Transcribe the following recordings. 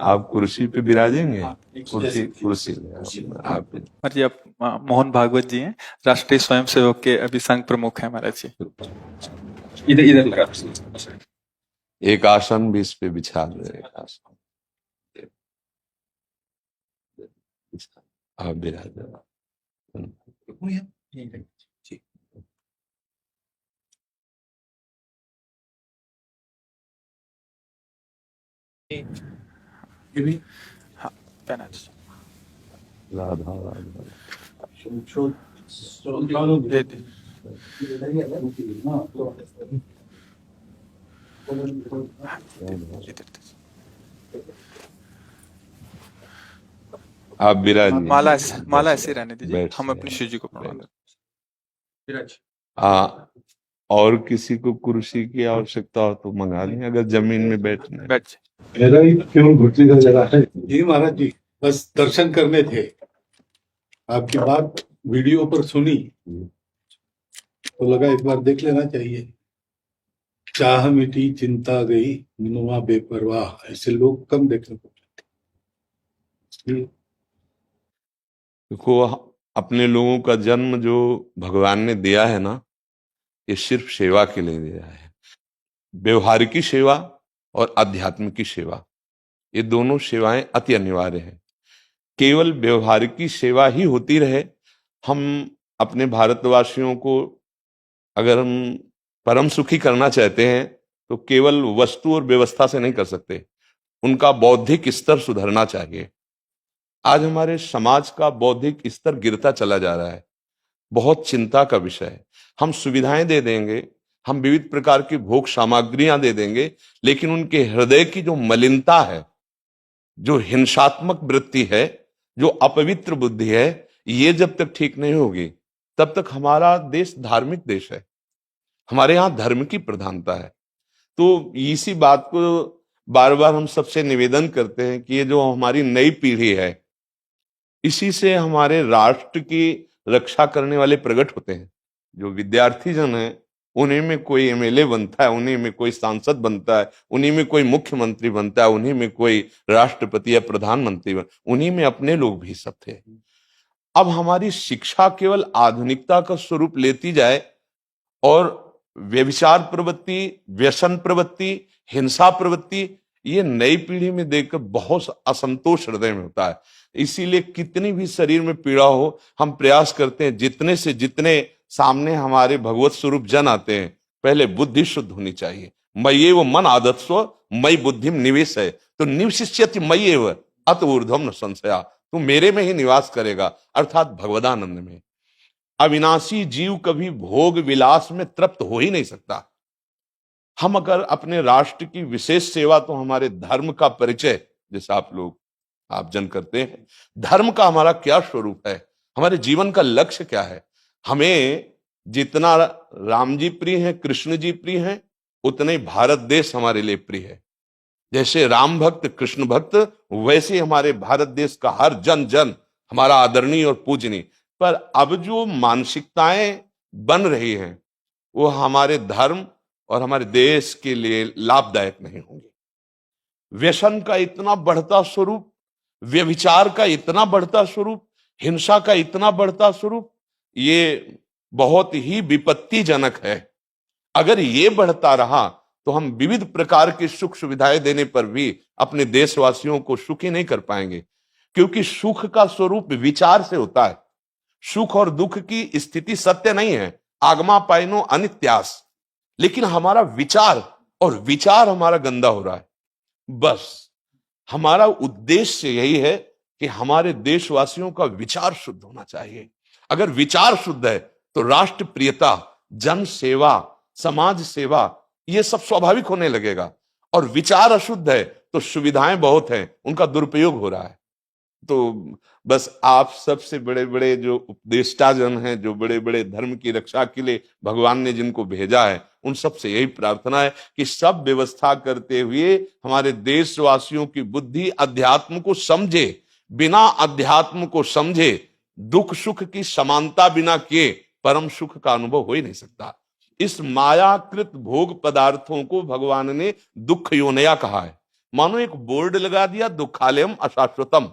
आप कुर्सी पे विराजेंगे? कुर्सी कुर्सी आप जी, आप मोहन भागवत जी हैं, राष्ट्रीय स्वयंसेवक के अभी संघ प्रमुख हैं महाराज जी। इधर इधर लगा। एक आसन भी इस पे बिछा दो, एक आसन आप विराज। हाँ, पहना जी। राधा राधा दे दे। इधर दे। आप विराजिए। माला ऐसे रहने दीजिए, बैठ हम जाइए। अपनी शिव जी को प्रणाम विराज। और किसी को कुर्सी की आवश्यकता हो तो मंगा लें, अगर जमीन में बैठना है। बैठ जाए। मेरा ही क्यों घुटने का जगह है जी महाराज जी, बस दर्शन करने थे। आपकी बात वीडियो पर सुनी तो लगा एक बार देख लेना चाहिए। चाह मिटी चिंता गई मनुआ बेपरवाह, ऐसे लोग कम देखने को मिलते। देखो, अपने लोगों का जन्म जो भगवान ने दिया है ना, ये सिर्फ सेवा के लिए दिया है। व्यवहारिकी सेवा और आध्यात्मिक की सेवा, ये दोनों सेवाएं अति अनिवार्य है। केवल व्यवहारिकी सेवा ही होती रहे, हम अपने भारतवासियों को अगर हम परम सुखी करना चाहते हैं तो केवल वस्तु और व्यवस्था से नहीं कर सकते, उनका बौद्धिक स्तर सुधरना चाहिए। आज हमारे समाज का बौद्धिक स्तर गिरता चला जा रहा है, बहुत चिंता का विषय है। हम सुविधाएं दे देंगे, हम विविध प्रकार की भोग सामग्रियां दे देंगे, लेकिन उनके हृदय की जो मलिनता है, जो हिंसात्मक वृत्ति है, जो अपवित्र बुद्धि है, ये जब तक ठीक नहीं होगी तब तक हमारा देश धार्मिक देश है, हमारे यहाँ धर्म की प्रधानता है। तो इसी बात को बार बार हम सबसे निवेदन करते हैं कि ये जो हमारी नई पीढ़ी है, इसी से हमारे राष्ट्र की रक्षा करने वाले प्रकट होते हैं। जो विद्यार्थी जन है, उन्हीं में कोई एमएलए बनता है, उन्हीं में कोई सांसद बनता है, उन्हीं में कोई मुख्यमंत्री बनता है, उन्हीं में कोई राष्ट्रपति या प्रधानमंत्री उन्हीं में अपने लोग भी सब थे। अब हमारी शिक्षा केवल आधुनिकता का स्वरूप लेती जाए और व्यभिचार प्रवृत्ति, व्यसन प्रवृत्ति, हिंसा प्रवृत्ति, ये नई पीढ़ी में देखकर बहुत असंतोष हृदय में होता है। इसीलिए कितनी भी शरीर में पीड़ा हो, हम प्रयास करते हैं जितने से जितने सामने हमारे भगवत स्वरूप जन आते हैं, पहले बुद्धि शुद्ध होनी चाहिए। मय्ये वो मन आदत्स्व मई बुद्धिम निवेश है, तो निवशिष्यति मय्येव अत ऊर्ध्वम न संशया, तू मेरे में ही निवास करेगा, अर्थात भगवदानंद में। अविनाशी जीव कभी भोग विलास में तृप्त हो ही नहीं सकता। हम अगर अपने राष्ट्र की विशेष सेवा, तो हमारे धर्म का परिचय, जैसे आप जन करते हैं, धर्म का हमारा क्या स्वरूप है, हमारे जीवन का लक्ष्य क्या है। हमें जितना राम जी प्रिय हैं, कृष्ण जी प्रिय हैं, उतने ही भारत देश हमारे लिए प्रिय है। जैसे राम भक्त, कृष्ण भक्त, वैसे हमारे भारत देश का हर जन जन हमारा आदरणीय और पूजनीय। पर अब जो मानसिकताएं बन रही हैं, वो हमारे धर्म और हमारे देश के लिए लाभदायक नहीं होंगे। व्यसन का इतना बढ़ता स्वरूप, व्यभिचार का इतना बढ़ता स्वरूप, हिंसा का इतना बढ़ता स्वरूप, ये बहुत ही विपत्तिजनक है। अगर ये बढ़ता रहा तो हम विविध प्रकार की सुख सुविधाएं देने पर भी अपने देशवासियों को सुखी नहीं कर पाएंगे, क्योंकि सुख का स्वरूप विचार से होता है। सुख और दुख की स्थिति सत्य नहीं है, आगमा पाइनो अनित्यास, लेकिन हमारा विचार, और विचार हमारा गंदा हो रहा है। बस हमारा उद्देश्य यही है कि हमारे देशवासियों का विचार शुद्ध होना चाहिए। अगर विचार शुद्ध है तो राष्ट्र प्रियता, जन सेवा, समाज सेवा, ये सब स्वाभाविक होने लगेगा। और विचार अशुद्ध है तो सुविधाएं बहुत हैं, उनका दुरुपयोग हो रहा है। तो बस आप सबसे बड़े बड़े जो उपदेष्टा जन हैं, जो बड़े बड़े धर्म की रक्षा के लिए भगवान ने जिनको भेजा है, उन सबसे यही प्रार्थना है कि सब व्यवस्था करते हुए हमारे देशवासियों की बुद्धि अध्यात्म को समझे। बिना अध्यात्म को समझे दुख सुख की समानता बिना किए परम सुख का अनुभव हो ही नहीं सकता। इस मायाकृत भोग पदार्थों को भगवान ने दुख योनया कहा है। मानो एक बोर्ड लगा दिया, दुखालयम अशाश्वतम।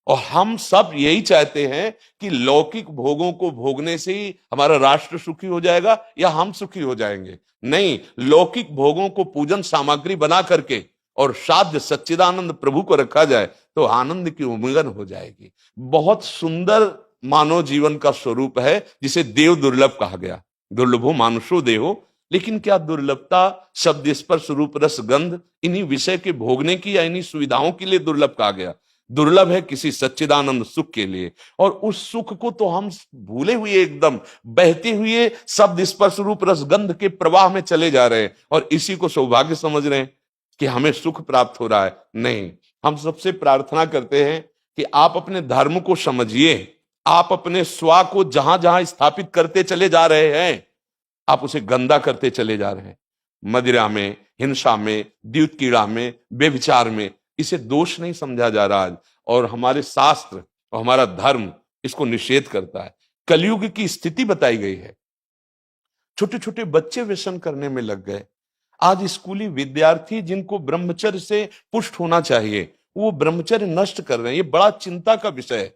और हम सब यही चाहते हैं कि लौकिक भोगों को भोगने से ही हमारा राष्ट्र सुखी हो जाएगा या हम सुखी हो जाएंगे। नहीं, लौकिक भोगों को पूजन सामग्री बना करके और साध्य सच्चिदानंद प्रभु को रखा जाए तो आनंद की उमंगन हो जाएगी। बहुत सुंदर मानव जीवन का स्वरूप है, जिसे देव दुर्लभ कहा गया। दुर्लभो मानुषो देहो। लेकिन क्या दुर्लभता शब्द स्पर्श रूप रस गंध इन्हीं विषय के भोगने की या इन्हीं सुविधाओं के लिए दुर्लभ कहा गया? दुर्लभ है किसी सच्चिदानंद सुख के लिए। और उस सुख को तो हम भूले हुए, एकदम बहते हुए शब्द स्पर्श रूप रस गंध के प्रवाह में चले जा रहे हैं और इसी को सौभाग्य समझ रहे हैं कि हमें सुख प्राप्त हो रहा है। नहीं, हम सबसे प्रार्थना करते हैं कि आप अपने धर्म को समझिए। आप अपने स्वा को जहां जहां स्थापित करते चले जा रहे हैं, आप उसे गंदा करते चले जा रहे हैं। मदिरा में, हिंसा में, द्यूत कीड़ा में, बेविचार में, इसे दोष नहीं समझा जा रहा आज। और हमारे शास्त्र और हमारा धर्म इसको निषेध करता है। कलयुग की स्थिति बताई गई है। छोटे छोटे बच्चे व्यसन करने में लग गए। आज स्कूली विद्यार्थी जिनको ब्रह्मचर्य से पुष्ट होना चाहिए, वो ब्रह्मचर्य नष्ट कर रहे हैं। ये बड़ा चिंता का विषय है।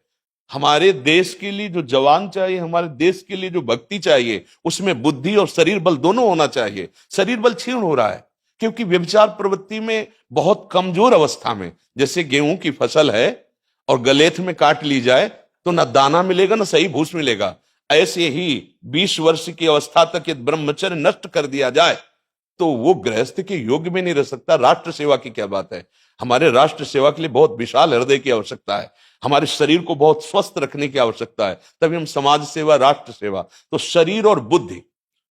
हमारे देश के लिए जो जवान चाहिए, हमारे देश के लिए जो भक्ति चाहिए, उसमें बुद्धि और शरीर बल दोनों होना चाहिए। शरीर बल क्षीण हो रहा है क्योंकि व्यभिचार प्रवृत्ति में बहुत कमजोर अवस्था में, जैसे गेहूं की फसल है और गलेथ में काट ली जाए तो न दाना मिलेगा न सही भूस मिलेगा। ऐसे ही 20 वर्ष की अवस्था तक यदि ब्रह्मचर्य नष्ट कर दिया जाए तो वो गृहस्थ के योग्य में नहीं रह सकता। राष्ट्र सेवा की क्या बात है। हमारे राष्ट्र सेवा के लिए बहुत विशाल हृदय की आवश्यकता है। हमारे शरीर को बहुत स्वस्थ रखने की आवश्यकता है, तभी हम समाज सेवा, राष्ट्र सेवा। तो शरीर और बुद्धि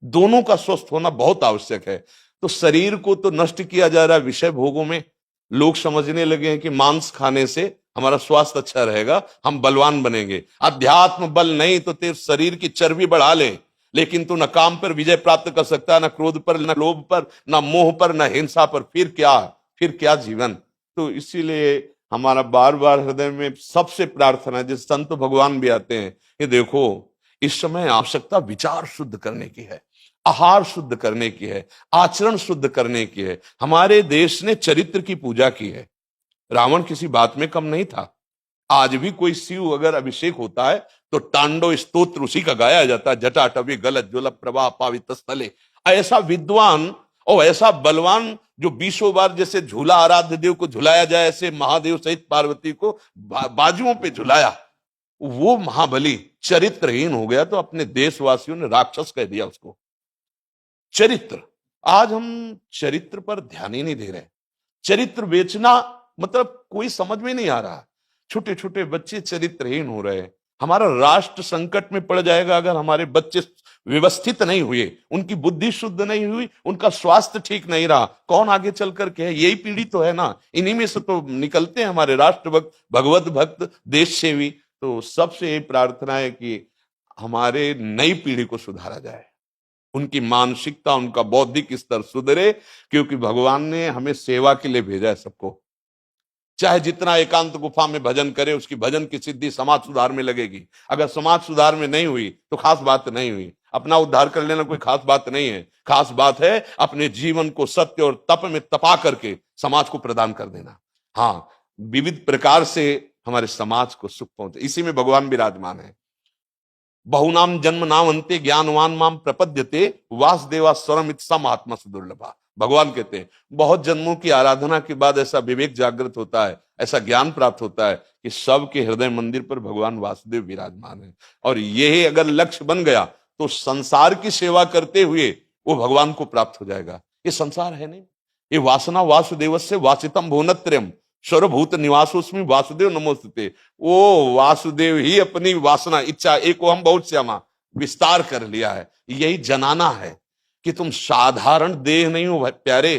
दोनों का स्वस्थ होना बहुत आवश्यक है। तो शरीर को तो नष्ट किया जा रहा है विषय भोगों में। लोग समझने लगे हैं कि मांस खाने से हमारा स्वास्थ्य अच्छा रहेगा, हम बलवान बनेंगे। अध्यात्म बल नहीं तो तेरे शरीर की चर्बी बढ़ा ले, लेकिन तू न काम पर विजय प्राप्त कर सकता, न क्रोध पर, न लोभ पर, न मोह पर, न हिंसा पर। फिर क्या जीवन। तो इसीलिए हमारा बार बार हृदय में सबसे प्रार्थना है, जिस संत भगवान भी आते हैं, ये देखो इस समय आवश्यकता विचार शुद्ध करने की है, आहार शुद्ध करने की है, आचरण शुद्ध करने की है। हमारे देश ने चरित्र की पूजा की है। रावण किसी बात में कम नहीं था। आज भी कोई शिव अगर अभिषेक होता है तो तांडव स्तोत्र उसी का गाया जाता है। जटाटवी गलत ज्वल प्रवाह पावित स्थले। ऐसा विद्वान और ऐसा बलवान जो 20 बार जैसे झूला आराध्य देव को झुलाया जाए, ऐसे महादेव सहित पार्वती को बाजुओं पे झुलाया, वो महाबली चरित्रहीन हो गया तो अपने देशवासियों ने राक्षस कह दिया उसको। चरित्र, आज हम चरित्र पर ध्यान ही नहीं दे रहे। चरित्र बेचना मतलब कोई समझ में नहीं आ रहा। छोटे छोटे बच्चे चरित्रहीन हो रहे हैं। हमारा राष्ट्र संकट में पड़ जाएगा अगर हमारे बच्चे व्यवस्थित नहीं हुए, उनकी बुद्धि शुद्ध नहीं हुई, उनका स्वास्थ्य ठीक नहीं रहा। कौन आगे चल करके है? यही पीढ़ी तो है ना। इन्हीं में से तो निकलते हैं हमारे राष्ट्र भक्त, भगवत भक्त, देश सेवी। तो सबसे यही प्रार्थना है कि हमारे नई पीढ़ी को सुधारा जाए, उनकी मानसिकता, उनका बौद्धिक स्तर सुधरे, क्योंकि भगवान ने हमें सेवा के लिए भेजा है सबको। चाहे जितना एकांत गुफा में भजन करे, उसकी भजन की सिद्धि समाज सुधार में लगेगी। अगर समाज सुधार में नहीं हुई तो खास बात नहीं हुई। अपना उद्धार कर लेना कोई खास बात नहीं है। खास बात है अपने जीवन को सत्य और तप में तपा करके समाज को प्रदान कर देना। हाँ, विविध प्रकार से हमारे समाज को सुख पहुंचे, इसी में भगवान विराजमान है। बहुनाम जन्म नाम अंते ज्ञानवान माम प्रपद्यते वासुदेवा स्वरम इत्सम आत्मा सुदुर्लभा। भगवान कहते हैं बहुत जन्मों की आराधना के बाद ऐसा विवेक जागृत होता है, ऐसा ज्ञान प्राप्त होता है कि सबके हृदय मंदिर पर भगवान वासुदेव विराजमान है। और यही अगर लक्ष्य बन गया तो संसार की सेवा करते हुए वो भगवान को प्राप्त हो जाएगा। ये संसार है नहीं, ये वासना वासुदेवस्य वासितम भुवनत्रयम् सर्वभूत निवासोस्मि वासुदेव नमोस्तुते। वो वासुदेव ही अपनी वासना, इच्छा, एको हम बहुत श्यामा विस्तार कर लिया है। यही जनाना है कि तुम साधारण देह नहीं हो प्यारे,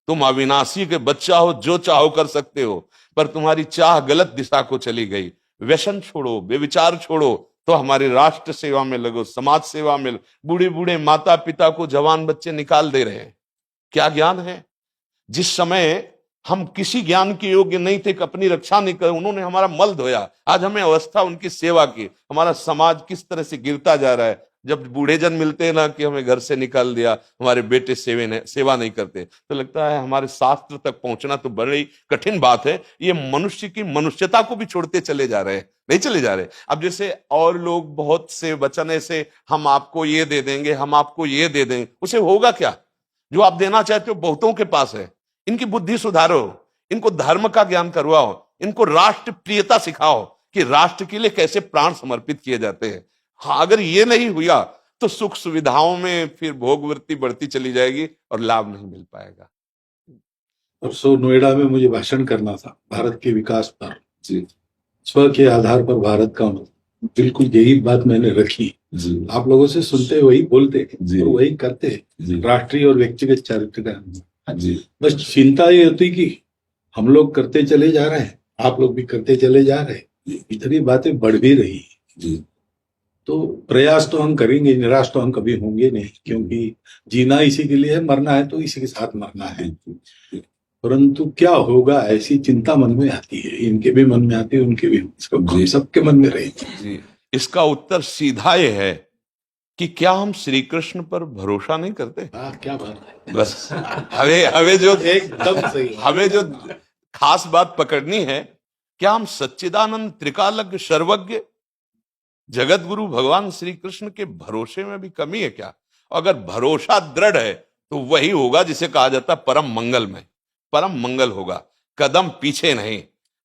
तुम अविनाशी के बच्चा हो, जो चाहो कर सकते हो। पर तुम्हारी चाह गलत दिशा को चली गई। व्यसन छोड़ो, बेविचार छोड़ो, तो हमारे राष्ट्र सेवा में लगो, समाज सेवा में। बूढ़े बूढ़े माता पिता को जवान बच्चे निकाल दे रहे हैं। क्या ज्ञान है? जिस समय हम किसी ज्ञान के योग्य नहीं थे कि अपनी रक्षा नहीं कर, उन्होंने हमारा मल धोया। आज हमें अवस्था उनकी सेवा की। हमारा समाज किस तरह से गिरता जा रहा है। जब बूढ़े जन मिलते हैं ना कि हमें घर से निकाल दिया, हमारे बेटे सेवा नहीं करते, तो लगता है हमारे शास्त्र तक पहुंचना तो बड़ी कठिन बात है। ये मनुष्य की मनुष्यता को भी छोड़ते चले जा रहे हैं, नहीं चले जा रहे। अब जैसे और लोग बहुत से वचन ऐसे, हम आपको ये दे देंगे, हम आपको ये दे देंगे, उसे होगा क्या? जो आप देना चाहते हो बहुतों के पास है। इनकी बुद्धि सुधारो, इनको धर्म का ज्ञान करवाओ, इनको राष्ट्र प्रियता सिखाओ कि राष्ट्र के लिए कैसे प्राण समर्पित किए जाते हैं। हाँ, अगर ये नहीं हुआ तो सुख सुविधाओं में फिर भोगवृत्ति बढ़ती चली जाएगी और लाभ नहीं मिल पाएगा। परसों नोएडा में मुझे भाषण करना था भारत के विकास पर। जी, स्व के आधार पर भारत का मतलब, बिल्कुल यही बात मैंने रखी। जी, आप लोगों से सुनते वही बोलते और वही करते, राष्ट्रीय और व्यक्तिगत चरित्र का। जी, बस चिंता ये होती कि हम लोग करते चले जा रहे हैं, आप लोग भी करते चले जा रहे हैं, इतनी बातें बढ़ भी रही। जी, तो प्रयास तो हम करेंगे, निराश तो हम कभी होंगे नहीं, क्योंकि जीना इसी के लिए है, मरना है तो इसी के साथ मरना है। परंतु क्या होगा ऐसी चिंता मन में आती है, इनके भी मन में आती है, उनके भी, सबके मन में रहेगी। इसका उत्तर सीधा ये है कि क्या हम श्री कृष्ण पर भरोसा नहीं करते? क्या बात है, बस हमें जो एकदम सही, हमें जो खास बात पकड़नी है, क्या हम सच्चिदानंद त्रिकालज्ञ सर्वज्ञ जगत गुरु भगवान श्री कृष्ण के भरोसे में भी कमी है क्या? अगर भरोसा दृढ़ है तो वही होगा जिसे कहा जाता है परम मंगल में, परम मंगल होगा, कदम पीछे नहीं।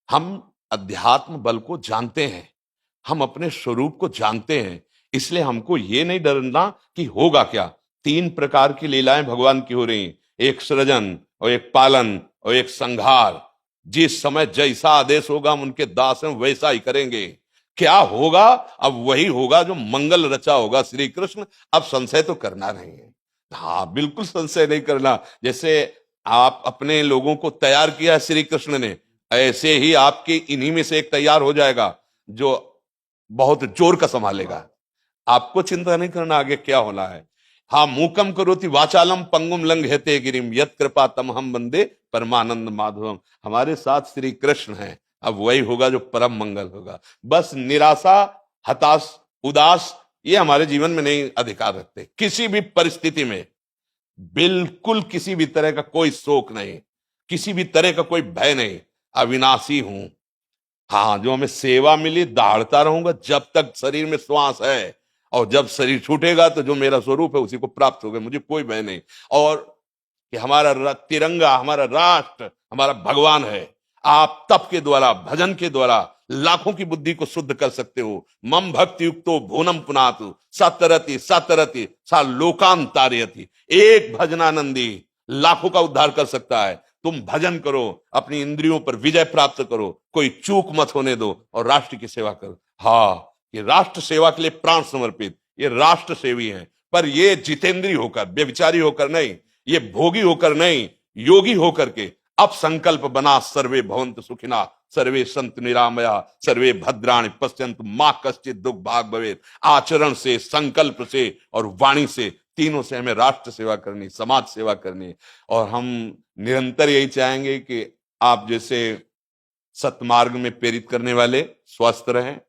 हम अध्यात्म बल को जानते हैं, हम अपने स्वरूप को जानते हैं, इसलिए हमको ये नहीं डरना कि होगा क्या। 3 प्रकार की लीलाएं भगवान की हो रही, एक सृजन और एक पालन और एक संहार। जिस समय जैसा आदेश होगा हम उनके दास हैं, वैसा ही करेंगे। क्या होगा? अब वही होगा जो मंगल रचा होगा श्री कृष्ण। अब संशय तो करना नहीं है, हाँ बिल्कुल संशय नहीं करना। जैसे आप अपने लोगों को तैयार किया श्री कृष्ण ने, ऐसे ही आपके इन्हीं में से एक तैयार हो जाएगा जो बहुत जोर का संभालेगा। आपको चिंता नहीं करना आगे क्या होना है। हाँ, मूकम करोति वाचालम पंगुम लंघयते गिरिम यत् कृपा तमहम वंदे परमानंद माधवम। हमारे साथ श्री कृष्ण हैं, अब वही होगा जो परम मंगल होगा। बस निराशा, हताश, उदास ये हमारे जीवन में नहीं अधिकार रखते। किसी भी परिस्थिति में बिल्कुल किसी भी तरह का कोई शोक नहीं, किसी भी तरह का कोई भय नहीं। अविनाशी हूं, हाँ जो हमें सेवा मिली दहाड़ता रहूंगा जब तक शरीर में श्वास है, और जब शरीर छूटेगा तो जो मेरा स्वरूप है उसी को प्राप्त होगा, मुझे कोई भय नहीं। और कि हमारा तिरंगा, हमारा राष्ट्र, हमारा भगवान है। आप तप के द्वारा, भजन के द्वारा लाखों की बुद्धि को शुद्ध कर सकते हो। मम भक्ति युक्तो भुवनम पुनातु सतरति सतरति सा लोकांतारयति। एक भजनानंदी लाखों का उद्धार कर सकता है। तुम भजन करो, अपनी इंद्रियों पर विजय प्राप्त करो, कोई चूक मत होने दो और राष्ट्र की सेवा करो। हाँ, ये राष्ट्र सेवा के लिए प्राण समर्पित, ये राष्ट्र सेवी हैं। पर ये जितेंद्रीय होकर, व्यभिचारी होकर नहीं, ये भोगी होकर नहीं, योगी होकर के अब संकल्प बना, सर्वे भवन्तु सुखिना सर्वे संतु निरामया सर्वे भद्राणि पश्यन्तु मां कश्चित् दुख भाग भवेत्। आचरण से, संकल्प से और वाणी से, तीनों से हमें राष्ट्र सेवा करनी, समाज सेवा करनी। और हम निरंतर यही चाहेंगे कि आप जैसे सतमार्ग में प्रेरित करने वाले स्वस्थ रहें,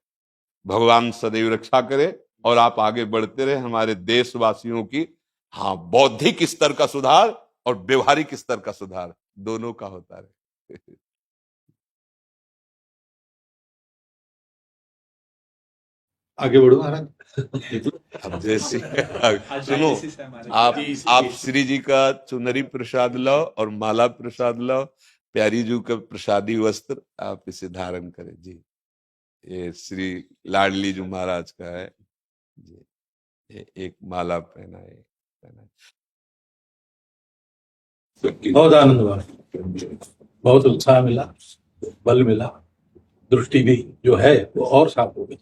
भगवान सदैव रक्षा करे और आप आगे बढ़ते रहे। हमारे देशवासियों की हाँ बौद्धिक स्तर का सुधार और व्यवहारिक स्तर का सुधार दोनों का होता रहे। आगे बढ़ो महाराज। अब जैसे सुनो, आप श्री जी का चुनरी प्रसाद लाओ और माला प्रसाद लाओ, प्यारी जी का प्रसादी वस्त्र आप इसे धारण करें जी। ये श्री लाडली जी महाराज का है जी, ये एक माला पहनाए। बहुत आनंद हुआ, बहुत उत्साह मिला, बल मिला, दृष्टि भी जो है वो और साफ हो गई।